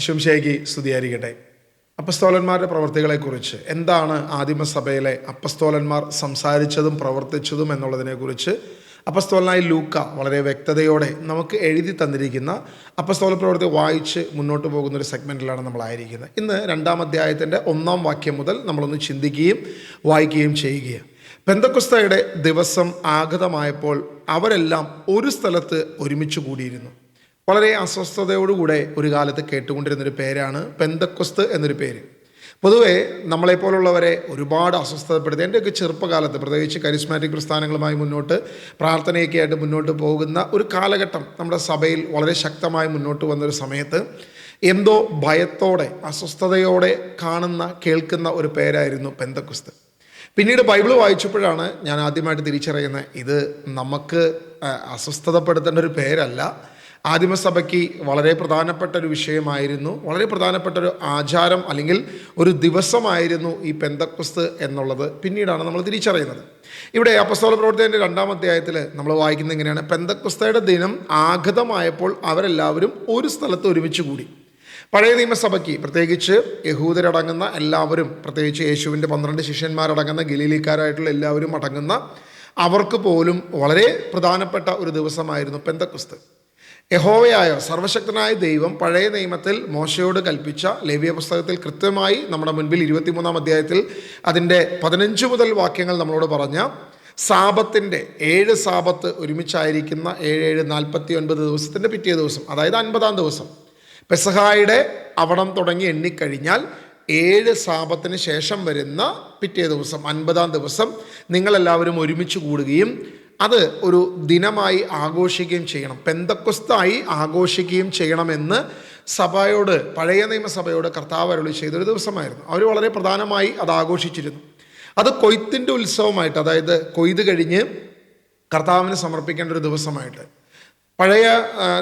ശംശയ്ക്ക് സ്തുതിയായിരിക്കട്ടെ. അപ്പസ്തോലന്മാരുടെ പ്രവർത്തികളെക്കുറിച്ച് എന്താണ് ആദിമസഭയിലെ അപ്പസ്തോലന്മാർ സംസാരിച്ചതും പ്രവർത്തിച്ചതും എന്നുള്ളതിനെക്കുറിച്ച് അപ്പസ്തോലനായ ലൂക്ക വളരെ വ്യക്തതയോടെ നമുക്ക് എഴുതി തന്നിരിക്കുന്ന അപ്പസ്തോല പ്രവൃത്തി വായിച്ച് മുന്നോട്ട് പോകുന്നൊരു സെഗ്മെൻറ്റിലാണ് നമ്മളായിരിക്കുന്നത്. ഇന്ന് 2-ാം അധ്യായത്തിൻ്റെ 1-ാം വാക്യം മുതൽ നമ്മളൊന്ന് ചിന്തിക്കുകയും വായിക്കുകയും ചെയ്യുകയാണ്. പെന്തക്കൊസ്തയുടെ ദിവസം ആഗതമായപ്പോൾ അവരെല്ലാം ഒരു സ്ഥലത്ത് ഒരുമിച്ച് കൂടിയിരുന്നു. വളരെ അസ്വസ്ഥതയോടുകൂടെ ഒരു കാലത്ത് കേട്ടുകൊണ്ടിരുന്നൊരു പേരാണ് പെന്തക്കൊസ്ത് എന്നൊരു പേര്. പൊതുവേ നമ്മളെപ്പോലുള്ളവരെ ഒരുപാട് അസ്വസ്ഥതപ്പെടുത്തി. എൻ്റെയൊക്കെ ചെറുപ്പകാലത്ത് പ്രത്യേകിച്ച് കരിസ്മാറ്റിക് പ്രസ്ഥാനങ്ങളുമായി മുന്നോട്ട് പ്രാർത്ഥനയൊക്കെ ആയിട്ട് മുന്നോട്ട് പോകുന്ന ഒരു കാലഘട്ടം നമ്മുടെ സഭയിൽ വളരെ ശക്തമായി മുന്നോട്ട് വന്നൊരു സമയത്ത് എന്തോ ഭയത്തോടെ അസ്വസ്ഥതയോടെ കാണുന്ന കേൾക്കുന്ന ഒരു പേരായിരുന്നു പെന്തക്കൊസ്ത്. പിന്നീട് ബൈബിൾ വായിച്ചപ്പോഴാണ് ഞാൻ ആദ്യമായിട്ട് തിരിച്ചറിയുന്നത് ഇത് നമുക്ക് അസ്വസ്ഥതപ്പെടുത്തേണ്ട ഒരു പേരല്ല. ആദിമസഭയ്ക്ക് വളരെ പ്രധാനപ്പെട്ട ഒരു വിഷയമായിരുന്നു, വളരെ പ്രധാനപ്പെട്ട ഒരു ആചാരം അല്ലെങ്കിൽ ഒരു ദിവസമായിരുന്നു ഈ പെന്തക്കൊസ്ത് എന്നുള്ളത് പിന്നീടാണ് നമ്മൾ തിരിച്ചറിയുന്നത്. ഇവിടെ അപ്പസ്തോല പ്രവൃത്തിയുടെ 2-ാം അധ്യായത്തിൽ നമ്മൾ വായിക്കുന്നത് ഇങ്ങനെയാണ്: പെന്തക്കൊസ്തയുടെ ദിനം ആഗതമായപ്പോൾ അവരെല്ലാവരും ഒരു സ്ഥലത്ത് ഒരുമിച്ച് കൂടി. പഴയ നിയമസഭയ്ക്ക് പ്രത്യേകിച്ച് യഹൂദരടങ്ങുന്ന എല്ലാവരും, പ്രത്യേകിച്ച് യേശുവിൻ്റെ 12 ശിഷ്യന്മാരടങ്ങുന്ന ഗലീലിക്കാരായിട്ടുള്ള എല്ലാവരും അടങ്ങുന്ന അവർക്ക് പോലും വളരെ പ്രധാനപ്പെട്ട ഒരു ദിവസമായിരുന്നു പെന്തക്കൊസ്ത്. യഹോവയായ സർവശക്തനായ ദൈവം പഴയ നിയമത്തിൽ മോശയോട് കൽപ്പിച്ച ലേവ്യ പുസ്തകത്തിൽ കൃത്യമായി നമ്മുടെ മുൻപിൽ 23-ാം അധ്യായത്തിൽ അതിൻ്റെ 15 മുതൽ വാക്യങ്ങൾ നമ്മളോട് പറഞ്ഞ സാബത്തിൻ്റെ 7 സാബത്ത് ഒരുമിച്ചായിരിക്കുന്ന 7 49 ദിവസത്തിൻ്റെ പിറ്റേ ദിവസം, അതായത് 50-ാം ദിവസം, പെസഹായുടെ അവിടം തുടങ്ങി എണ്ണിക്കഴിഞ്ഞാൽ 7 സാബത്തിന് ശേഷം വരുന്ന പിറ്റേ ദിവസം 50-ാം ദിവസം നിങ്ങളെല്ലാവരും ഒരുമിച്ച് കൂടുകയും അത് ഒരു ദിനമായി ആഘോഷിക്കുകയും ചെയ്യണം, പെന്തക്കൊസ്തായി ആഘോഷിക്കുകയും ചെയ്യണമെന്ന് സഭയോട്, പഴയ നിയമസഭയോട് കർത്താവ് അരുളി ചെയ്തൊരു ദിവസമായിരുന്നു. അവർ വളരെ പ്രധാനമായി അത് ആഘോഷിച്ചിരുന്നു. അത് കൊയ്ത്തിൻ്റെ ഉത്സവമായിട്ട്, അതായത് കൊയ്ത് കഴിഞ്ഞ് കർത്താവിന് സമർപ്പിക്കേണ്ട ഒരു ദിവസമായിട്ട്. പഴയ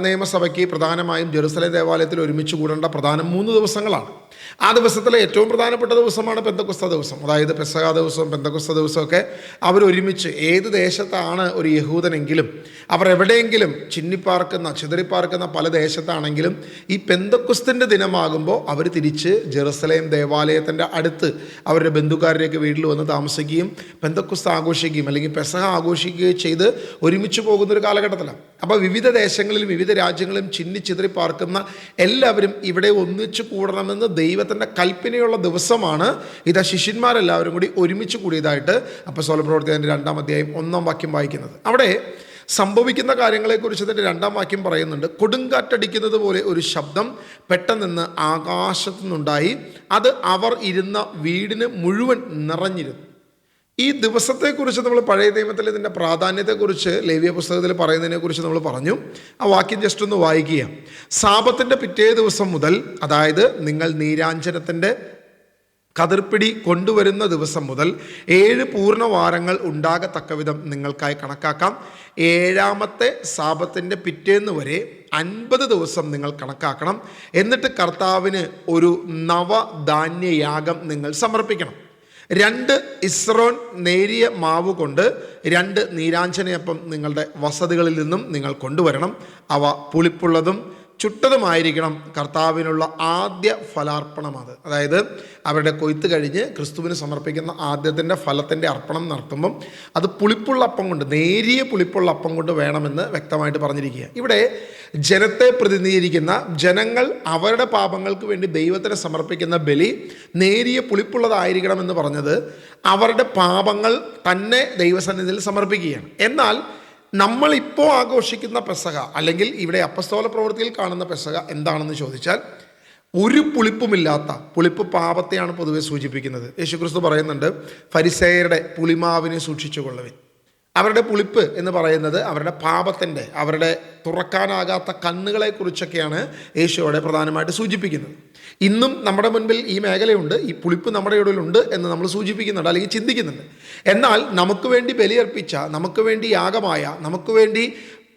നിയമസഭയ്ക്ക് പ്രധാനമായും ജെറുസലേം ദേവാലയത്തിൽ ഒരുമിച്ച് കൂടേണ്ട പ്രധാന 3 ദിവസങ്ങളാണ്. ആ ദിവസത്തിലെ ഏറ്റവും പ്രധാനപ്പെട്ട ദിവസമാണ് പെന്തക്കൊസ്ത ദിവസം. അതായത് പെസഹ ദിവസവും പെന്തക്കൊസ്ത ദിവസമൊക്കെ അവരൊരുമിച്ച്, ഏത് ദേശത്താണ് ഒരു യഹൂദനെങ്കിലും, അവർ എവിടെയെങ്കിലും ചിതറിപ്പാർക്കുന്ന പല ദേശത്താണെങ്കിലും ഈ പെന്തക്കൊസ്തിൻ്റെ ദിനമാകുമ്പോൾ അവർ തിരിച്ച് ജെറുസലേം ദേവാലയത്തിൻ്റെ അടുത്ത് അവരുടെ ബന്ധുക്കാരിലേക്ക് വീട്ടിൽ വന്ന് താമസിക്കുകയും പെന്തക്കൊസ്ത ആഘോഷിക്കുകയും അല്ലെങ്കിൽ പെസഹ ആഘോഷിക്കുകയും ചെയ്ത് ഒരുമിച്ച് പോകുന്നൊരു കാലഘട്ടത്തിലാണ്. അപ്പോൾ വിവിധ ദേശങ്ങളിലും വിവിധ രാജ്യങ്ങളിലും ചിതറിപ്പാർക്കുന്ന എല്ലാവരും ഇവിടെ ഒന്നിച്ചു കൂടണമെന്ന് ദൈവത്തിൻ്റെ കൽപ്പനയുള്ള ദിവസമാണ് ഇത്. ശിഷ്യന്മാരെല്ലാവരും കൂടി ഒരുമിച്ച് കൂടിയതായിട്ട് അപ്പസ്തോല പ്രവൃത്തിയുടെ 2-ാം അധ്യായം 1-ാം വാക്യം വായിക്കുന്നത്. അവിടെ സംഭവിക്കുന്ന കാര്യങ്ങളെക്കുറിച്ച് അതിൻ്റെ 2-ാം വാക്യം പറയുന്നുണ്ട്: കൊടുങ്കാറ്റടിക്കുന്നത് പോലെ ഒരു ശബ്ദം പെട്ടെന്ന് ആകാശത്തു നിന്നുണ്ടായി, അത് അവർ ഇരുന്ന വീടിന് മുഴുവൻ നിറഞ്ഞിരുന്നു. ഈ ദിവസത്തെക്കുറിച്ച് നമ്മൾ പഴയ നിയമത്തിൽ ഇതിൻ്റെ പ്രാധാന്യത്തെക്കുറിച്ച് ലേവ്യ പുസ്തകത്തിൽ പറയുന്നതിനെക്കുറിച്ച് നമ്മൾ പറഞ്ഞു. ആ വാക്യം ജസ്റ്റ് ഒന്ന് വായിക്കുക. സാബത്തിൻ്റെ പിറ്റേ ദിവസം മുതൽ, അതായത് നിങ്ങൾ നീരാഞ്ജനത്തിൻ്റെ കതിർപ്പിടി കൊണ്ടുവരുന്ന ദിവസം മുതൽ 7 പൂർണ്ണവാരങ്ങൾ ഉണ്ടാകത്തക്ക വിധം നിങ്ങൾക്കായി കണക്കാക്കാം. 7-ാമത്തെ സാബത്തിൻ്റെ പിറ്റേന്ന് വരെ 50 ദിവസം നിങ്ങൾ കണക്കാക്കണം. എന്നിട്ട് കർത്താവിന് ഒരു നവധാന്യയാഗം നിങ്ങൾ സമർപ്പിക്കണം. 2 ഇസ്രോൻ നേരിയ മാവ് കൊണ്ട് 2 നീരാഞ്ജനയപ്പം നിങ്ങളുടെ വസതികളിൽ നിന്നും നിങ്ങൾ കൊണ്ടുവരണം. അവ പുളിപ്പുള്ളതും ചുട്ടതുമായിരിക്കണം. കർത്താവിനുള്ള ആദ്യ ഫലാർപ്പണം അത്. അതായത് അവരുടെ കൊയ്ത്ത് കഴിഞ്ഞ് ക്രിസ്തുവിന് സമർപ്പിക്കുന്ന ആദ്യത്തിൻ്റെ ഫലത്തിൻ്റെ അർപ്പണം നടത്തുമ്പം അത് പുളിപ്പുള്ള അപ്പം കൊണ്ട്, നേരിയ പുളിപ്പുള്ള അപ്പം കൊണ്ട് വേണമെന്ന് വ്യക്തമായിട്ട് പറഞ്ഞിരിക്കുക. ഇവിടെ ജനത്തെ പ്രതിനിധീകരിക്കുന്ന ജനങ്ങൾ അവരുടെ പാപങ്ങൾക്ക് വേണ്ടി ദൈവത്തിന് സമർപ്പിക്കുന്ന ബലി നേരിയ പുളിപ്പുള്ളതായിരിക്കണമെന്ന് പറഞ്ഞത് അവരുടെ പാപങ്ങൾ തന്നെ ദൈവസന്നിധിയിൽ സമർപ്പിക്കുകയാണ്. എന്നാൽ നമ്മളിപ്പോൾ ആഘോഷിക്കുന്ന പെസഹ, അല്ലെങ്കിൽ ഇവിടെ അപ്പസ്തോല പ്രവൃത്തിയിൽ കാണുന്ന പെസഹ എന്താണെന്ന് ചോദിച്ചാൽ, ഒരു പുളിപ്പുമില്ലാത്ത, പുളിപ്പ് പാപത്തെയാണ് പൊതുവെ സൂചിപ്പിക്കുന്നത്. യേശുക്രിസ്തു പറയുന്നുണ്ട്, ഫരിസേയരുടെ പുളിമാവിനെ സൂക്ഷിച്ചുകൊള്ളുവിൻ. അവരുടെ പുളിപ്പ് എന്ന് പറയുന്നത് അവരുടെ പാപത്തിൻ്റെ, അവരുടെ തുറക്കാനാകാത്ത കണ്ണുകളെക്കുറിച്ചൊക്കെയാണ് യേശു അവിടെ പ്രധാനമായിട്ട് സൂചിപ്പിക്കുന്നത്. ഇന്നും നമ്മുടെ മുൻപിൽ ഈ മേഖലയുണ്ട്, ഈ പുളിപ്പ് നമ്മുടെ ഇടയിലുണ്ട് എന്ന് നമ്മൾ സൂചിപ്പിക്കുന്നുണ്ട്, അല്ലെങ്കിൽ ചിന്തിക്കുന്നുണ്ട്. എന്നാൽ നമുക്ക് വേണ്ടി ബലിയർപ്പിച്ച, നമുക്ക് വേണ്ടി യാഗമായ, നമുക്ക് വേണ്ടി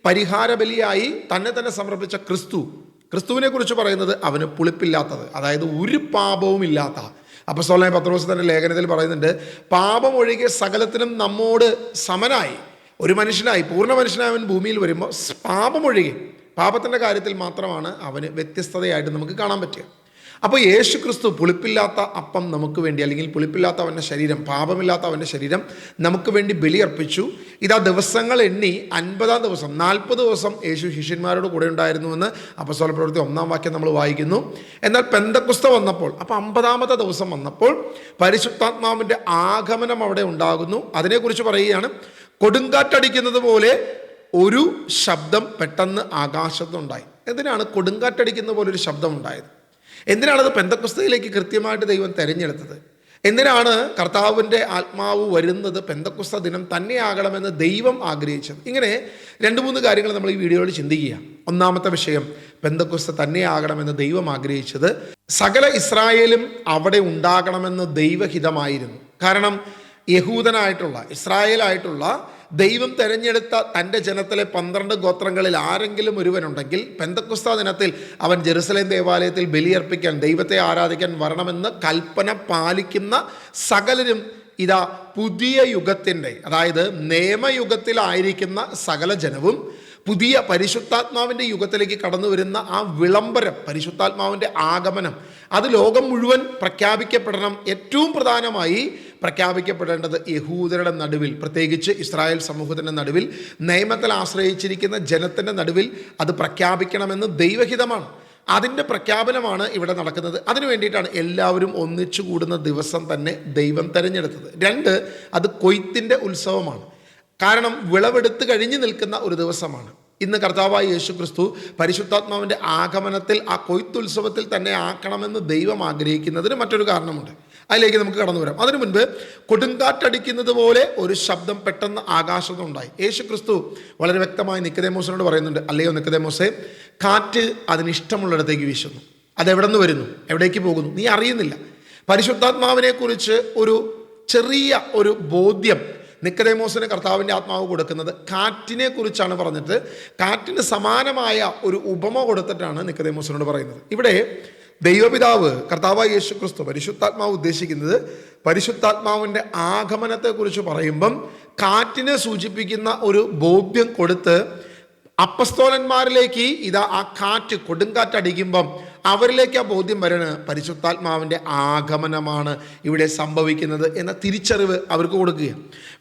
പരിഹാര ബലിയായി തന്നെ സമർപ്പിച്ച ക്രിസ്തുവിനെ കുറിച്ച് പറയുന്നത് അവന് പുളിപ്പില്ലാത്തത്, അതായത് ഒരു പാപവും ഇല്ലാത്ത. അപ്പോസ്തലനായ പത്രോസ് തൻ്റെ ലേഖനത്തിൽ പറയുന്നുണ്ട്, പാപം ഒഴികെ സകലത്തിനും നമ്മോട് സമനായി ഒരു മനുഷ്യനായി, പൂർണ്ണ മനുഷ്യനായവൻ ഭൂമിയിൽ വരുമ്പോൾ പാപമൊഴികെ പാപത്തിൻ്റെ കാര്യത്തിൽ മാത്രമാണ് അവന് വ്യത്യസ്തതയായിട്ട് നമുക്ക് കാണാൻ പറ്റുക. അപ്പോൾ യേശു ക്രിസ്തു പുളിപ്പില്ലാത്ത അപ്പം നമുക്ക് വേണ്ടി, അല്ലെങ്കിൽ പുളിപ്പില്ലാത്ത അവൻ്റെ ശരീരം, പാപമില്ലാത്ത അവൻ്റെ ശരീരം നമുക്ക് വേണ്ടി ബലിയർപ്പിച്ചു. ഇതാ ദിവസങ്ങൾ എണ്ണി 50-ാം ദിവസം 40 ദിവസം യേശു ശിഷ്യന്മാരോട് കൂടെ ഉണ്ടായിരുന്നുവെന്ന് അപ്പോസ്തല പ്രവൃത്തി 1-ാം വാക്യം നമ്മൾ വായിക്കുന്നു. എന്നാൽ പെന്തക്കോസ്ത് വന്നപ്പോൾ, അപ്പോൾ 50-ാമത്തെ ദിവസം വന്നപ്പോൾ പരിശുദ്ധാത്മാവിൻ്റെ ആഗമനം അവിടെ ഉണ്ടാകുന്നു. അതിനെക്കുറിച്ച് പറയുകയാണ്, കൊടുങ്കാറ്റടിക്കുന്നത് പോലെ ഒരു ശബ്ദം പെട്ടെന്ന് ആകാശത്തുണ്ടായി. എന്തിനാണ് കൊടുങ്കാറ്റടിക്കുന്ന പോലെ ഒരു ശബ്ദം ഉണ്ടായത്? എന്തിനാണത് പെന്തക്കോസ്തയിലേക്ക് കൃത്യമായിട്ട് ദൈവം തിരഞ്ഞെടുത്തത്? എന്തിനാണ് കർത്താവിൻ്റെ ആത്മാവ് വരുന്നത് പെന്തക്കോസ്ത ദിനം തന്നെയാകണമെന്ന് ദൈവം ആഗ്രഹിച്ചത്? ഇങ്ങനെ 2-3 കാര്യങ്ങൾ നമ്മൾ ഈ വീഡിയോയിൽ ചിന്തിക്കുക. ഒന്നാമത്തെ വിഷയം, പെന്തക്കോസ്ത തന്നെയാകണമെന്ന് ദൈവം ആഗ്രഹിച്ചത് സകല ഇസ്രായേലും അവിടെ ഉണ്ടാകണമെന്ന് ദൈവഹിതമായിരുന്നു. കാരണം യഹൂദനായിട്ടുള്ള, ഇസ്രായേലായിട്ടുള്ള ദൈവം തിരഞ്ഞെടുത്ത തൻ്റെ ജനത്തിലെ 12 ഗോത്രങ്ങളിൽ ആരെങ്കിലും ഒരുവനുണ്ടെങ്കിൽ പെന്തക്കോസ്ത ദിനത്തിൽ അവൻ ജെറുസലേം ദേവാലയത്തിൽ ബലിയർപ്പിക്കാൻ, ദൈവത്തെ ആരാധിക്കാൻ വരണമെന്ന് കൽപ്പന പാലിക്കുന്ന സകലരും ഇതാ പുതിയ യുഗത്തിൻ്റെ, അതായത് നിയമയുഗത്തിലായിരിക്കുന്ന സകല ജനവും പുതിയ പരിശുദ്ധാത്മാവിൻ്റെ യുഗത്തിലേക്ക് കടന്നു വരുന്ന ആ വിളംബരം, പരിശുദ്ധാത്മാവിൻ്റെ ആഗമനം, അത് ലോകം മുഴുവൻ പ്രഖ്യാപിക്കപ്പെടണം. ഏറ്റവും പ്രധാനമായി പ്രഖ്യാപിക്കപ്പെടേണ്ടത് യഹൂദരുടെ നടുവിൽ, പ്രത്യേകിച്ച് ഇസ്രായേൽ സമൂഹത്തിൻ്റെ നടുവിൽ, നിയമത്തിൽ ആശ്രയിച്ചിരിക്കുന്ന ജനത്തിൻ്റെ നടുവിൽ അത് പ്രഖ്യാപിക്കണമെന്ന് ദൈവഹിതമാണ്. അതിൻ്റെ പ്രഖ്യാപനമാണ് ഇവിടെ നടക്കുന്നത്. അതിനു വേണ്ടിയിട്ടാണ് എല്ലാവരും ഒന്നിച്ചു കൂടുന്ന ദിവസം തന്നെ ദൈവം തിരഞ്ഞെടുത്തത്. 2, അത് കൊയ്ത്തിൻ്റെ ഉത്സവമാണ്. കാരണം വിളവെടുത്ത് കഴിഞ്ഞ് നിൽക്കുന്ന ഒരു ദിവസമാണ്. ഇന്ന് കർത്താവായ യേശു ക്രിസ്തു പരിശുദ്ധാത്മാവിൻ്റെ ആഗമനത്തിൽ ആ കൊയ്ത്തുത്സവത്തിൽ തന്നെ ആക്കണമെന്ന് ദൈവം ആഗ്രഹിക്കുന്നതിന് മറ്റൊരു കാരണമുണ്ട്. അതിലേക്ക് നമുക്ക് കടന്നു വരാം. അതിനു മുൻപ്, കൊടുങ്കാറ്റടിക്കുന്നത് പോലെ ഒരു ശബ്ദം പെട്ടെന്ന് ആകാശത്തുണ്ടായി. യേശു ക്രിസ്തു വളരെ വ്യക്തമായി നിക്കോദേമോസിനോട് പറയുന്നുണ്ട്, അല്ലയോ നിക്കോദേമോസേ, കാറ്റ് അതിനിഷ്ടമുള്ളിടത്തേക്ക് വീശുന്നു. അതെവിടെ നിന്ന് വരുന്നു, എവിടേക്ക് പോകുന്നു, നീ അറിയുന്നില്ല. പരിശുദ്ധാത്മാവിനെ കുറിച്ച് ഒരു ചെറിയ ഒരു ബോധ്യം നിക്കോദേമോസിന് കർത്താവിൻ്റെ ആത്മാവ് കൊടുക്കുന്നത് കാറ്റിനെ കുറിച്ചാണ് പറഞ്ഞിട്ട്, കാറ്റിന് സമാനമായ ഒരു ഉപമ കൊടുത്തിട്ടാണ് നിക്കോദേമോസിനോട് പറയുന്നത്. ഇവിടെ ദൈവപിതാവ് കർത്താവായ യേശു ക്രിസ്തു, പരിശുദ്ധാത്മാവ് ഉദ്ദേശിക്കുന്നത് പരിശുദ്ധാത്മാവിൻ്റെ ആഗമനത്തെക്കുറിച്ച് പറയുമ്പം കാറ്റിനെ സൂചിപ്പിക്കുന്ന ഒരു ബോധ്യം കൊടുത്ത് അപ്പസ്തോലന്മാരിലേക്ക് ഇതാ ആ കാറ്റ്, കൊടുങ്കാറ്റടിക്കുമ്പം അവരിലേക്ക് ആ ബോധ്യം വരണം, പരിശുദ്ധാത്മാവിൻ്റെ ആഗമനമാണ് ഇവിടെ സംഭവിക്കുന്നത് എന്ന തിരിച്ചറിവ് അവർക്ക് കൊടുക്കുക.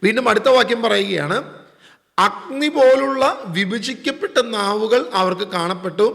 വീണ്ടും അടുത്ത വാക്യം പറയുകയാണ്, അഗ്നി പോലുള്ള വിഭജിക്കപ്പെട്ട നാവുകൾ അവർക്ക് കാണപ്പെട്ടു,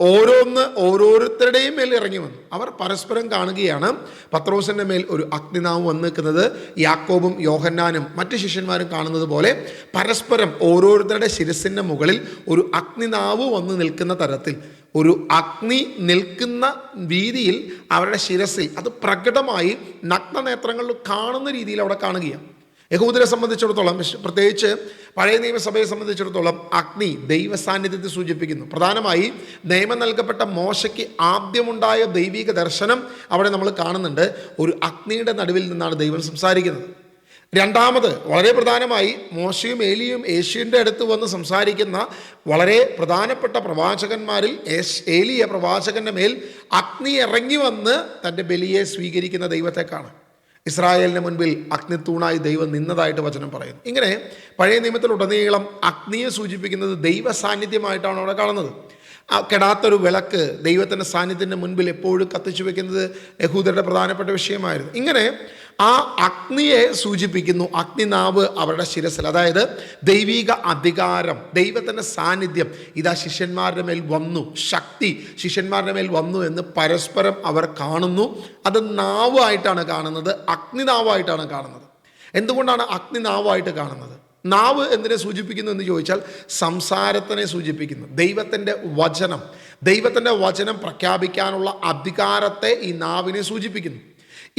ഓരോന്ന് ഓരോരുത്തരുടെയും മേൽ ഇറങ്ങി വന്നു. അവർ പരസ്പരം കാണുകയാണ്. പത്രോസിൻ്റെ മേൽ ഒരു അഗ്നിനാവ് വന്ന് നിൽക്കുന്നത് യാക്കോബും യോഹന്നാനും മറ്റ് ശിഷ്യന്മാരും കാണുന്നത് പോലെ പരസ്പരം ഓരോരുത്തരുടെ ശിരസിൻ്റെ മുകളിൽ ഒരു അഗ്നിനാവ് വന്ന് നിൽക്കുന്ന തരത്തിൽ, ഒരു അഗ്നി നിൽക്കുന്ന രീതിയിൽ അവരുടെ ശിരസിൽ അത് പ്രകടമായി നഗ്നനേത്രങ്ങളിൽ കാണുന്ന രീതിയിൽ അവിടെ കാണുകയാണ്. യഹൂദരെ സംബന്ധിച്ചിടത്തോളം, പ്രത്യേകിച്ച് പഴയ നിയമസഭയെ സംബന്ധിച്ചിടത്തോളം, അഗ്നി ദൈവ സാന്നിധ്യത്തെ സൂചിപ്പിക്കുന്നു. പ്രധാനമായി നിയമം നൽകപ്പെട്ട മോശയ്ക്ക് ആദ്യമുണ്ടായ ദൈവിക ദർശനം അവിടെ നമ്മൾ കാണുന്നുണ്ട്. ഒരു അഗ്നിയുടെ നടുവിൽ നിന്നാണ് ദൈവം സംസാരിക്കുന്നത്. രണ്ടാമത്, വളരെ പ്രധാനമായി മോശയും ഏലിയും യേശുവിൻ്റെ അടുത്ത് വന്ന് സംസാരിക്കുന്ന വളരെ പ്രധാനപ്പെട്ട പ്രവാചകന്മാരിൽ ഏലിയ പ്രവാചകൻ്റെ മേൽ അഗ്നി ഇറങ്ങി വന്ന് തൻ്റെ ബലിയെ സ്വീകരിക്കുന്ന ദൈവത്തെ കാണാം. ഇസ്രായേലിന് മുൻപിൽ അഗ്നിത്തൂണായി ദൈവം നിന്നതായിട്ട് വചനം പറയുന്നു. ഇങ്ങനെ പഴയ നിയമത്തിലുടനീളം അഗ്നിയെ സൂചിപ്പിക്കുന്നത് ദൈവ സാന്നിധ്യമായിട്ടാണ് അവിടെ കാണുന്നത്. കെടാത്തൊരു വിളക്ക് ദൈവത്തിൻ്റെ സാന്നിധ്യത്തിൻ്റെ മുൻപിൽ എപ്പോഴും കത്തിച്ചു വെക്കുന്നത് യഹൂദരുടെ പ്രധാനപ്പെട്ട വിഷയമായിരുന്നു. ഇങ്ങനെ ആ അഗ്നിയെ സൂചിപ്പിക്കുന്നു. അഗ്നിനാവ് അവരുടെ ശിരസിൽ, അതായത് ദൈവിക അധികാരം, ദൈവത്തിൻ്റെ സാന്നിധ്യം ഇതാ ശിഷ്യന്മാരുടെ മേൽ വന്നു, ശക്തി ശിഷ്യന്മാരുടെ മേൽ വന്നു എന്ന് പരസ്പരം അവർ കാണുന്നു. അത് നാവായിട്ടാണ് കാണുന്നത്, അഗ്നിനാവായിട്ടാണ് കാണുന്നത്. എന്തുകൊണ്ടാണ് അഗ്നിനാവായിട്ട് കാണുന്നത്? നാവ് എന്തിനെ സൂചിപ്പിക്കുന്നു എന്ന് ചോദിച്ചാൽ സംസാരത്തിനെ സൂചിപ്പിക്കുന്നു. ദൈവത്തിൻ്റെ വചനം പ്രഖ്യാപിക്കാനുള്ള അധികാരത്തെ ഈ നാവിനെ സൂചിപ്പിക്കുന്നു.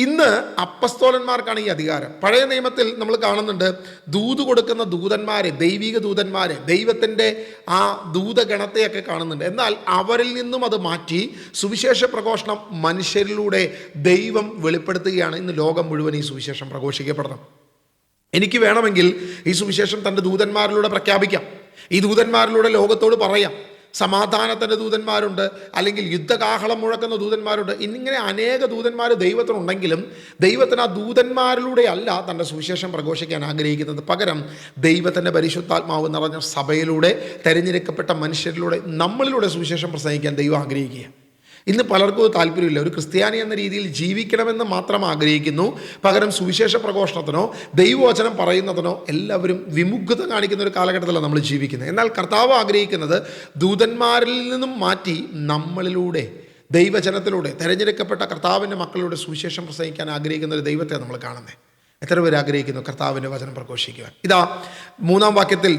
ഇന്ന് അപ്പസ്തോലന്മാർക്കാണ് ഈ അധികാരം. പഴയ നിയമത്തിൽ നമ്മൾ കാണുന്നുണ്ട് ദൂത് കൊടുക്കുന്ന ദൂതന്മാരെ, ദൈവിക ദൂതന്മാരെ, ദൈവത്തിൻ്റെ ആ ദൂതഗണത്തെയൊക്കെ കാണുന്നുണ്ട്. എന്നാൽ അവരിൽ നിന്നും അത് മാറ്റി സുവിശേഷ പ്രഘോഷണം മനുഷ്യരിലൂടെ ദൈവം വെളിപ്പെടുത്തുകയാണ്. ഇന്ന് ലോകം മുഴുവൻ ഈ സുവിശേഷം പ്രഘോഷിക്കപ്പെടണം. എനിക്ക് വേണമെങ്കിൽ ഈ സുവിശേഷം തൻ്റെ ദൂതന്മാരിലൂടെ പ്രഖ്യാപിക്കാം, ഈ ദൂതന്മാരിലൂടെ ലോകത്തോട് പറയാം. സമാധാനത്തിൻ്റെ ദൂതന്മാരുണ്ട്, അല്ലെങ്കിൽ യുദ്ധകാഹളം മുഴക്കുന്ന ദൂതന്മാരുണ്ട്. ഇന്നിങ്ങനെ അനേക ദൂതന്മാർ ദൈവത്തിനുണ്ടെങ്കിലും ദൈവത്തിന് ആ ദൂതന്മാരിലൂടെ അല്ല തൻ്റെ സുവിശേഷം പ്രഘോഷിക്കാൻ ആഗ്രഹിക്കുന്നത്. പകരം ദൈവത്തിൻ്റെ പരിശുദ്ധാത്മാവ് നിറഞ്ഞ സഭയിലൂടെ, തിരഞ്ഞെടുക്കപ്പെട്ട മനുഷ്യരിലൂടെ, നമ്മളിലൂടെ സുവിശേഷം പ്രസംഗിക്കാൻ ദൈവം ആഗ്രഹിക്കുക. ഇന്ന് പലർക്കും താല്പര്യമില്ല. ഒരു ക്രിസ്ത്യാനി എന്ന രീതിയിൽ ജീവിക്കണമെന്ന് മാത്രം ആഗ്രഹിക്കുന്നു. പകരം സുവിശേഷ പ്രഘോഷണത്തിനോ ദൈവവചനം പറയുന്നതിനോ എല്ലാവരും വിമുഖത കാണിക്കുന്ന ഒരു കാലഘട്ടത്തിലാണ് നമ്മൾ ജീവിക്കുന്നത്. എന്നാൽ കർത്താവ് ആഗ്രഹിക്കുന്നത് ദൂതന്മാരിൽ നിന്നും മാറ്റി നമ്മളിലൂടെ, ദൈവജനത്തിലൂടെ, തിരഞ്ഞെടുക്കപ്പെട്ട കർത്താവിൻ്റെ മക്കളിലൂടെ സുവിശേഷം പ്രസംഗിക്കാൻ ആഗ്രഹിക്കുന്ന ഒരു ദൈവത്തെ നമ്മൾ കാണുന്നത്. എത്ര പേര് ആഗ്രഹിക്കുന്നു കർത്താവിൻ്റെ വചനം പ്രഘോഷിക്കുവാൻ? ഇതാ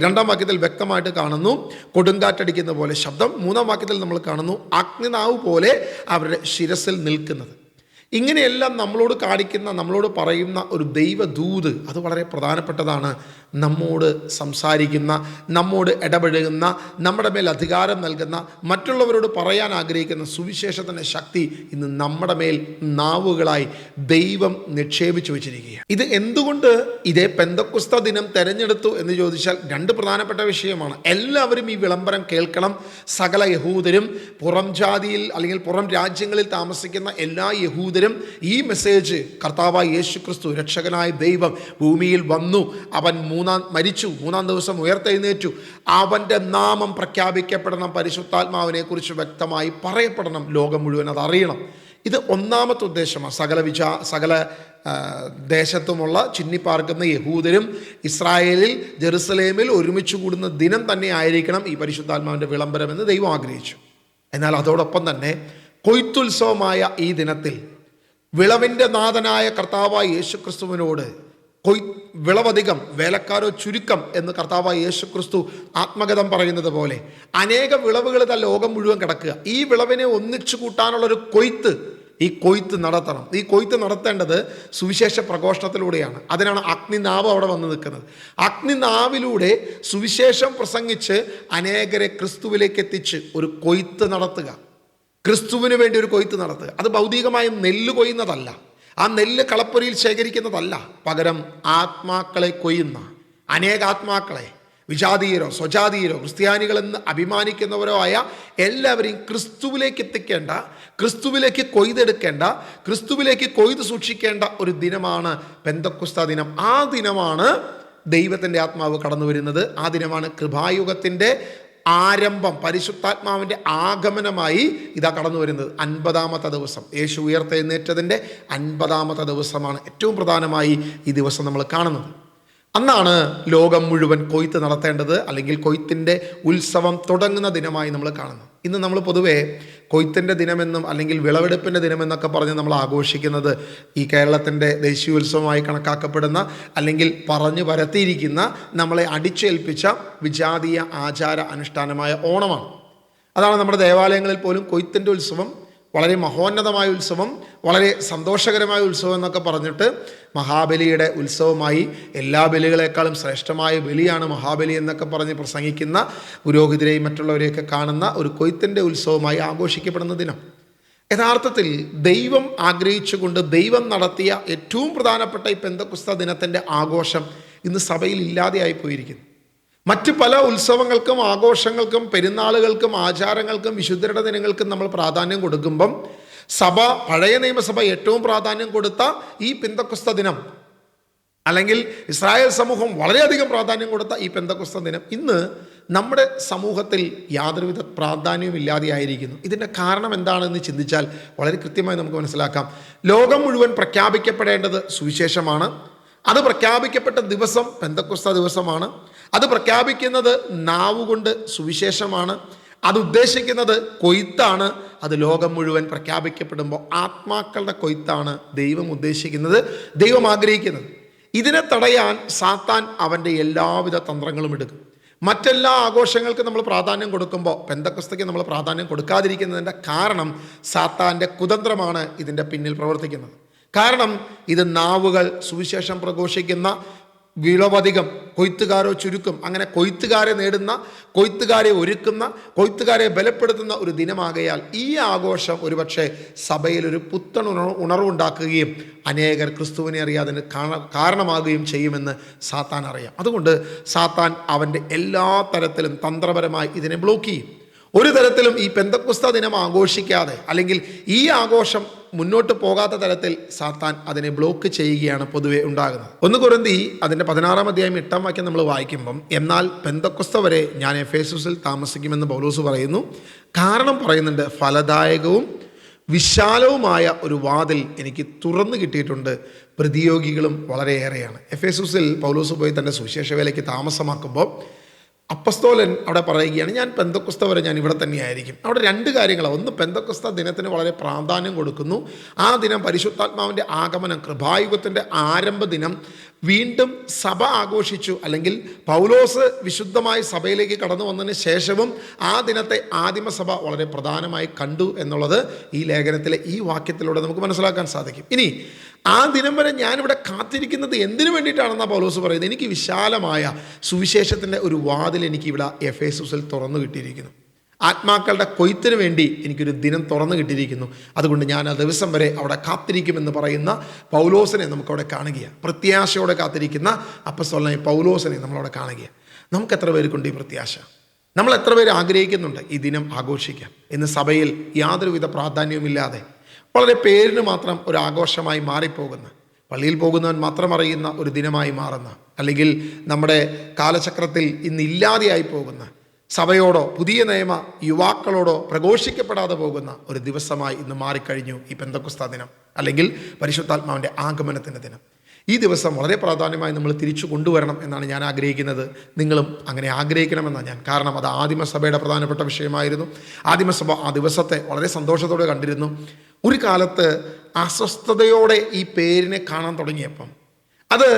രണ്ടാം വാക്യത്തിൽ വ്യക്തമായിട്ട് കാണുന്നു, കൊടുങ്കാറ്റടിക്കുന്ന പോലെ ശബ്ദം. മൂന്നാം വാക്യത്തിൽ നമ്മൾ കാണുന്നു അഗ്നിനാവ് പോലെ അവരുടെ ശിരസിൽ നിൽക്കുന്നത്. ഇങ്ങനെയെല്ലാം നമ്മളോട് കാണിക്കുന്ന, നമ്മളോട് പറയുന്ന ഒരു ദൈവദൂത്, അത് വളരെ പ്രധാനപ്പെട്ടതാണ്. നമ്മോട് സംസാരിക്കുന്ന, നമ്മോട് ഇടപഴകുന്ന, നമ്മുടെ മേൽ അധികാരം നൽകുന്ന, മറ്റുള്ളവരോട് പറയാൻ ആഗ്രഹിക്കുന്ന സുവിശേഷത്തിൻ്റെ ശക്തി ഇന്ന് നമ്മുടെ മേൽ നാവുകളായി ദൈവം നിക്ഷേപിച്ചു വെച്ചിരിക്കുകയാണ്. ഇത് എന്തുകൊണ്ട് ഇതേ പെന്തക്കോസ്ത ദിനം തെരഞ്ഞെടുത്തു എന്ന് ചോദിച്ചാൽ രണ്ട് പ്രധാനപ്പെട്ട വിഷയമാണ്. എല്ലാവരും ഈ വിളംബരം കേൾക്കണം. സകല യഹൂദരും, പുറം ജാതിയിൽ അല്ലെങ്കിൽ പുറം രാജ്യങ്ങളിൽ താമസിക്കുന്ന എല്ലാ യഹൂദരും ഈ മെസ്സേജ്, കർത്താവായ യേശു ക്രിസ്തു രക്ഷകനായ ദൈവം ഭൂമിയിൽ വന്നു, അവൻ മരിച്ചു, മൂന്നാം ദിവസം ഉയർത്തെഴുന്നേറ്റു, അവൻ്റെ നാമം പ്രഖ്യാപിക്കപ്പെടണം, പരിശുദ്ധാത്മാവിനെ കുറിച്ച് വ്യക്തമായി പറയപ്പെടണം, ലോകം മുഴുവൻ അത് അറിയണം. ഇത് ഒന്നാമത്തെ ഉദ്ദേശമാണ്. സകല ദേശത്തുമുള്ള ചിന്നിപ്പാർക്കുന്ന യഹൂദരും ഇസ്രായേലിൽ, ജെറുസലേമിൽ ഒരുമിച്ച് കൂടുന്ന ദിനം തന്നെ ആയിരിക്കണം ഈ പരിശുദ്ധാത്മാവിൻ്റെ വിളംബരമെന്ന് ദൈവം ആഗ്രഹിച്ചു. എന്നാൽ അതോടൊപ്പം തന്നെ കൊയ്ത്തുത്സവമായ ഈ ദിനത്തിൽ വിളവിൻ്റെ നാഥനായ കർത്താവായ യേശു ക്രിസ്തുവിനോട് വിളവധികം വേലക്കാരോ ചുരുക്കം എന്ന് കർത്താവായ യേശു ക്രിസ്തു ആത്മഗതം പറയുന്നത് പോലെ അനേക വിളവുകൾ ലോകം മുഴുവൻ കിടക്കുക. ഈ വിളവിനെ ഒന്നിച്ചു കൂട്ടാനുള്ളൊരു ഈ കൊയ്ത്ത് നടത്തണം. ഈ കൊയ്ത്ത് നടത്തേണ്ടത് സുവിശേഷ പ്രഘോഷണത്തിലൂടെയാണ്. അതിനാണ് അഗ്നിനാവ് അവിടെ വന്ന് നിൽക്കുന്നത്. അഗ്നിനാവിലൂടെ സുവിശേഷം പ്രസംഗിച്ച് അനേകരെ ക്രിസ്തുവിലേക്ക് എത്തിച്ച് ഒരു കൊയ്ത്ത് നടത്തുക, ക്രിസ്തുവിന് വേണ്ടി ഒരു കൊയ്ത്ത് നടത്തുക. അത് ഭൗതികമായ നെല്ല് കൊയ്യുന്നതല്ല, ആ നെല്ല് കളപ്പുരയിൽ ശേഖരിക്കുന്നതല്ല, പകരം ആത്മാക്കളെ കൊയ്യുന്ന, അനേക ആത്മാക്കളെ, വിജാതീയരോ സ്വജാതീയരോ ക്രിസ്ത്യാനികളെന്ന് അഭിമാനിക്കുന്നവരോ ആയ എല്ലാവരെയും ക്രിസ്തുവിലേക്ക് എത്തിക്കേണ്ട, ക്രിസ്തുവിലേക്ക് കൊയ്തെടുക്കേണ്ട, ക്രിസ്തുവിലേക്ക് കൊയ്ത് സൂക്ഷിക്കേണ്ട ഒരു ദിനമാണ് പെന്തക്കോസ്ത ദിനം. ആ ദിനമാണ് ദൈവത്തിൻ്റെ ആത്മാവ് കടന്നു വരുന്നത്. ആ ദിനമാണ് കൃപായുഗത്തിൻ്റെ ആരംഭം, പരിശുദ്ധാത്മാവിൻ്റെ ആഗമനമായി ഇതാ കടന്നു വരുന്നത്. 50-ാമത്തെ ദിവസം, യേശു ഉയർത്തെഴുന്നേറ്റതിൻ്റെ 50-ാമത്തെ ദിവസമാണ് ഏറ്റവും പ്രധാനമായി ഈ ദിവസം നമ്മൾ കാണുന്നത്. അന്നാണ് ലോകം മുഴുവൻ കൊയ്ത്ത് നടത്തേണ്ടത്, അല്ലെങ്കിൽ കൊയ്ത്തിൻ്റെ ഉത്സവം തുടങ്ങുന്ന ദിനമായി നമ്മൾ കാണുന്നത്. ഇന്ന് നമ്മൾ പൊതുവേ കൊയ്ത്തിൻ്റെ ദിനമെന്നും അല്ലെങ്കിൽ വിളവെടുപ്പിൻ്റെ ദിനമെന്നൊക്കെ പറഞ്ഞ് നമ്മൾ ആഘോഷിക്കുന്നത് ഈ കേരളത്തിൻ്റെ ദേശീയോത്സവമായി കണക്കാക്കപ്പെടുന്ന, അല്ലെങ്കിൽ പറഞ്ഞു പരത്തിയിരിക്കുന്ന, നമ്മളെ അടിച്ചേൽപ്പിച്ച വിജാതീയ ആചാര അനുഷ്ഠാനമായ ഓണമാണ്. അതാണ് നമ്മുടെ ദേവാലയങ്ങളിൽ പോലും കൊയ്ത്തിൻ്റെ ഉത്സവം, വളരെ മഹോന്നതമായ ഉത്സവം, വളരെ സന്തോഷകരമായ ഉത്സവം എന്നൊക്കെ പറഞ്ഞിട്ട് മഹാബലിയുടെ ഉത്സവമായി, എല്ലാ ബലികളെക്കാളും ശ്രേഷ്ഠമായ ബലിയാണ് മഹാബലി എന്നൊക്കെ പറഞ്ഞ് പ്രസംഗിക്കുന്ന പുരോഹിതരെയും മറ്റുള്ളവരെയൊക്കെ കാണുന്ന ഒരു കൊയ്ത്തിൻ്റെ ഉത്സവമായി ആഘോഷിക്കപ്പെടുന്ന ദിനം. യഥാർത്ഥത്തിൽ ദൈവം ആഗ്രഹിച്ചുകൊണ്ട് ദൈവം നടത്തിയ ഏറ്റവും പ്രധാനപ്പെട്ട ഈ പെന്തക്കോസ്ത ദിനത്തിൻ്റെ ആഘോഷം ഇന്ന് സഭയിൽ ഇല്ലാതെയായി പോയിരിക്കുന്നു. മറ്റ് പല ഉത്സവങ്ങൾക്കും ആഘോഷങ്ങൾക്കും പെരുന്നാളുകൾക്കും ആചാരങ്ങൾക്കും വിശുദ്ധരുടെ ദിനങ്ങൾക്കും നമ്മൾ പ്രാധാന്യം കൊടുക്കുമ്പം സഭ, പഴയ നിയമസഭ ഏറ്റവും പ്രാധാന്യം കൊടുത്ത ഈ പെന്തക്കോസ്ത ദിനം, അല്ലെങ്കിൽ ഇസ്രായേൽ സമൂഹം വളരെയധികം പ്രാധാന്യം കൊടുത്ത ഈ പെന്തക്കോസ്ത ദിനം ഇന്ന് നമ്മുടെ സമൂഹത്തിൽ യാതൊരുവിധ പ്രാധാന്യവും ഇല്ലാതെയായിരിക്കുന്നു. ഇതിൻ്റെ കാരണം എന്താണെന്ന് ചിന്തിച്ചാൽ വളരെ കൃത്യമായി നമുക്ക് മനസ്സിലാക്കാം. ലോകം മുഴുവൻ പ്രഖ്യാപിക്കപ്പെടേണ്ടത് സുവിശേഷമാണ്. അത് പ്രഖ്യാപിക്കപ്പെട്ട ദിവസം പെന്തക്കോസ്ത ദിവസമാണ്. അത് പ്രഖ്യാപിക്കുന്നത് നാവുകൊണ്ട് സുവിശേഷമാണ്. അത് ഉദ്ദേശിക്കുന്നത് കൊയ്ത്താണ്. അത് ലോകം മുഴുവൻ പ്രഖ്യാപിക്കപ്പെടുമ്പോൾ ആത്മാക്കളുടെ കൊയ്ത്താണ് ദൈവം ഉദ്ദേശിക്കുന്നത്, ദൈവം ആഗ്രഹിക്കുന്നത്. ഇതിനെ തടയാൻ സാത്താൻ അവൻ്റെ എല്ലാവിധ തന്ത്രങ്ങളും എടുക്കും. മറ്റെല്ലാ ആഘോഷങ്ങൾക്കും നമ്മൾ പ്രാധാന്യം കൊടുക്കുമ്പോൾ പെന്തക്കോസ്തയ്ക്ക് നമ്മൾ പ്രാധാന്യം കൊടുക്കാതിരിക്കുന്നതിൻ്റെ കാരണം സാത്താൻ്റെ കുതന്ത്രമാണ് ഇതിൻ്റെ പിന്നിൽ പ്രവർത്തിക്കുന്നത്. കാരണം ഇത് നാവുകൾ സുവിശേഷം പ്രഘോഷിക്കുന്ന, വിളവധികം കൊയ്ത്തുകാരോ ചുരുക്കം, അങ്ങനെ കൊയ്ത്തുകാരെ നേടുന്ന, കൊയ്ത്തുകാരെ ഒരുക്കുന്ന, കൊയ്ത്തുകാരെ ബലപ്പെടുത്തുന്ന ഒരു ദിനമാകയാൽ ഈ ആഘോഷം ഒരുപക്ഷെ സഭയിലൊരു പുത്തൻ ഉണർവുണ്ടാക്കുകയും അനേകർ ക്രിസ്തുവിനെ അറിയാതിന് കാരണമാകുകയും ചെയ്യുമെന്ന് സാത്താൻ അറിയാം. അതുകൊണ്ട് സാത്താൻ അവൻ്റെ എല്ലാ തരത്തിലും തന്ത്രപരമായി ഇതിനെ ബ്ലോക്ക് ചെയ്യും. ഒരു തരത്തിലും ഈ പെന്തക്കുസ്ത ദിനം ആഘോഷിക്കാതെ അല്ലെങ്കിൽ ഈ ആഘോഷം മുന്നോട്ട് പോകാത്ത തരത്തിൽ സാത്താൻ അതിനെ ബ്ലോക്ക് ചെയ്യുകയാണ് പൊതുവെ ഉണ്ടാകുന്നത്. 1 കൊരിന്ത്യർ അതിൻ്റെ 16-ാം അധ്യായം 8-ാം വാക്യം നമ്മൾ വായിക്കുമ്പം, എന്നാൽ പെന്തക്കുസ്ത വരെ ഞാൻ എഫേസുസിൽ താമസിക്കുമെന്ന് പൗലോസ് പറയുന്നു. കാരണം പറയുന്നുണ്ട്, ഫലദായകവും വിശാലവുമായ ഒരു വാതിൽ എനിക്ക് തുറന്നു കിട്ടിയിട്ടുണ്ട്, പ്രതിയോഗികളും വളരെയേറെയാണ്. എഫേസുസിൽ പൗലോസ് പോയി തൻ്റെ സുവിശേഷ വേലയ്ക്ക് താമസമാക്കുമ്പോൾ അപ്പസ്തോലൻ അവിടെ പറയുകയാണ്, ഞാൻ പെന്തക്കുസ്ത വരെ ഞാൻ ഇവിടെ തന്നെയായിരിക്കും. അവിടെ 2 കാര്യങ്ങളാണ്. ഒന്ന്, പെന്തക്കുസ്ത ദിനത്തിന് വളരെ പ്രാധാന്യം കൊടുക്കുന്നു. ആ ദിനം പരിശുദ്ധാത്മാവിൻ്റെ ആഗമനം, കൃപായുഗത്തിൻ്റെ ആരംഭ ദിനം വീണ്ടും സഭ ആഘോഷിച്ചു. അല്ലെങ്കിൽ പൗലോസ് വിശുദ്ധമായി സഭയിലേക്ക് കടന്നു വന്നതിന് ശേഷവും ആ ദിനത്തെ ആദിമസഭ വളരെ പ്രധാനമായി കണ്ടു എന്നുള്ളത് ഈ ലേഖനത്തിലെ ഈ വാക്യത്തിലൂടെ നമുക്ക് മനസ്സിലാക്കാൻ സാധിക്കും. ഇനി ആ ദിനം വരെ ഞാനിവിടെ കാത്തിരിക്കുന്നത് എന്തിനു വേണ്ടിയിട്ടാണെന്നാണ് പൗലോസ് പറയുന്നത്. എനിക്ക് വിശാലമായ സുവിശേഷത്തിൻ്റെ ഒരു വാതിൽ എനിക്ക് ഇവിടെ എഫേസുസിൽ തുറന്നു കിട്ടിയിരിക്കുന്നു. ആത്മാക്കളുടെ കൊയ്ത്തിന് വേണ്ടി എനിക്കൊരു ദിനം തുറന്നു കിട്ടിയിരിക്കുന്നു. അതുകൊണ്ട് ഞാൻ ആ ദിവസം വരെ അവിടെ കാത്തിരിക്കുമെന്ന് പറയുന്ന പൗലോസിനെ നമുക്കവിടെ കാണുകയാണ്. പ്രത്യാശയോടെ കാത്തിരിക്കുന്ന അപ്പസ്തോലനായ പൗലോസിനെ നമ്മളവിടെ കാണുകയാണ്. നമുക്ക് എത്ര പേർക്കുണ്ട് ഈ പ്രത്യാശ? നമ്മൾ എത്ര പേര് ആഗ്രഹിക്കുന്നുണ്ട് ഈ ദിനം ആഘോഷിക്കാം? ഇന്ന് സഭയിൽ യാതൊരുവിധ പ്രാധാന്യവുമില്ലാതെ വളരെ പേരിന് മാത്രം ഒരു ആഘോഷമായി മാറിപ്പോകുന്ന, പള്ളിയിൽ പോകുന്നവൻ മാത്രം അറിയുന്ന ഒരു ദിനമായി മാറുന്ന, അല്ലെങ്കിൽ നമ്മുടെ കാലചക്രത്തിൽ ഇന്ന് ഇല്ലാതെയായി പോകുന്ന, സഭയോടോ പുതിയ നിയമ യുവാക്കളോടോ പ്രഘോഷിക്കപ്പെടാതെ പോകുന്ന ഒരു ദിവസമായി ഇന്ന് മാറിക്കഴിഞ്ഞു ഈ പെന്തക്കുസ്ത ദിനം, അല്ലെങ്കിൽ പരിശുദ്ധാത്മാവിൻ്റെ ആഗമനത്തിൻ്റെ ദിനം. ഈ ദിവസം വളരെ പ്രാധാന്യമായി നമ്മൾ തിരിച്ചു കൊണ്ടുവരണം എന്നാണ് ഞാൻ ആഗ്രഹിക്കുന്നത്. നിങ്ങളും അങ്ങനെ ആഗ്രഹിക്കണമെന്നാണ് ഞാൻ. കാരണം അത് ആദിമസഭയുടെ പ്രധാനപ്പെട്ട വിഷയമായിരുന്നു. ആദിമസഭ ആ ദിവസത്തെ വളരെ സന്തോഷത്തോടെ കണ്ടിരുന്നു. ഒരു കാലത്ത് അസ്വസ്ഥതയോടെ ഈ പേരിനെ കാണാൻ തുടങ്ങിയപ്പം, അത്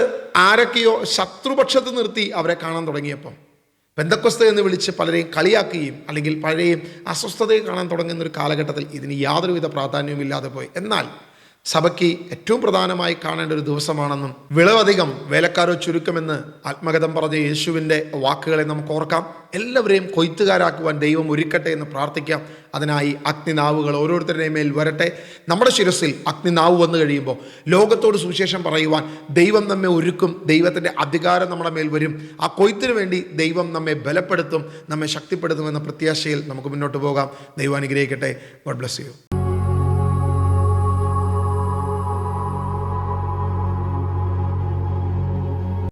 ആരൊക്കെയോ ശത്രുപക്ഷത്ത് നിർത്തി അവരെ കാണാൻ തുടങ്ങിയപ്പം, പെന്തക്കൊസ്ത എന്ന് വിളിച്ച് പലരെയും കളിയാക്കുകയും അല്ലെങ്കിൽ പലരെയും അസ്വസ്ഥതയെ കാണാൻ തുടങ്ങുന്ന ഒരു കാലഘട്ടത്തിൽ ഇതിന് യാതൊരുവിധ പ്രാധാന്യവും ഇല്ലാതെ പോയി. എന്നാൽ സഭയ്ക്ക് ഏറ്റവും പ്രധാനമായി കാണേണ്ട ഒരു ദിവസമാണെന്നും വിളവധികം വേലക്കാരോ ചുരുക്കമെന്ന് ആത്മകഥം പറഞ്ഞ യേശുവിൻ്റെ വാക്കുകളെ നമുക്ക് ഓർക്കാം. എല്ലാവരെയും കൊയ്ത്തുകാരാക്കുവാൻ ദൈവം ഒരുക്കട്ടെ എന്ന് പ്രാർത്ഥിക്കാം. അതിനായി അഗ്നിനാവുകൾ ഓരോരുത്തരുടെയും മേൽ വരട്ടെ. നമ്മുടെ ശിരസിൽ അഗ്നിനാവ് വന്നു കഴിയുമ്പോൾ ലോകത്തോട് സുവിശേഷം പറയുവാൻ ദൈവം നമ്മെ ഒരുക്കും. ദൈവത്തിൻ്റെ അധികാരം നമ്മുടെ മേൽ വരും. ആ കൊയ്ത്തിന് വേണ്ടി ദൈവം നമ്മെ ബലപ്പെടുത്തും, നമ്മെ ശക്തിപ്പെടുത്തുമെന്ന പ്രത്യാശയിൽ നമുക്ക് മുന്നോട്ട് പോകാം. ദൈവം അനുഗ്രഹിക്കട്ടെ. God bless you.